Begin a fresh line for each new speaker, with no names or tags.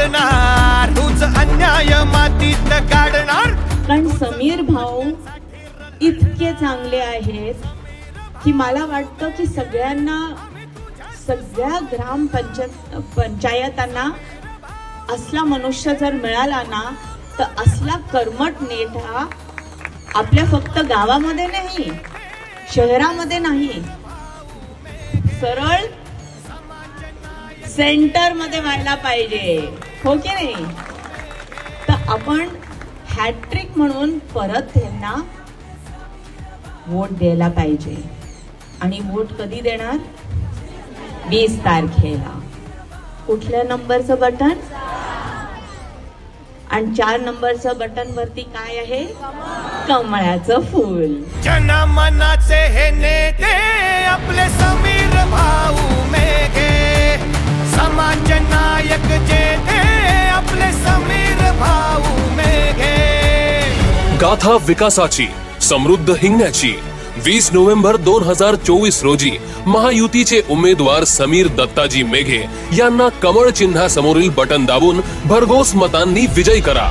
मोडणार, तूच अन्याय मातीत काढणार.
कारण समीर भाऊ इतके चांगले आहेत की मला वाटतं की सगळ्यांना, सगळ्या पंचायतांना असला मनुष्य जर मिळाला ना तर असला कर्मठ नेता आपल्या फक्त गावामध्ये नाही, शहरामध्ये नाही, सरळ सेंटर मध्ये व्हायला पाहिजे, हो की नाही? तर आपण हॅट्रिक म्हणून परत त्यांना वोट द्यायला पाहिजे. आणि वोट कधी देणार? 20 तारखेला. कुठल्या नंबरचं बटन? आणि 4 नंबरचं बटन वरती काय आहे? कमळाचं फूल.
जनमनाचे हे नेते आपले समीर भाऊ मेघे, समाज नायक जे ते आपले समीर भाऊ मेघे.
गाथा विकासाची, समृद्ध हिंगण्याची. 20 नोव्हेंबर 2024 रोजी महायुतीचे उमेदवार समीर दत्ताजी मेघे यांना कमळ चिन्हासमोरील बटन दाबून भरघोस मतांनी विजयी करा.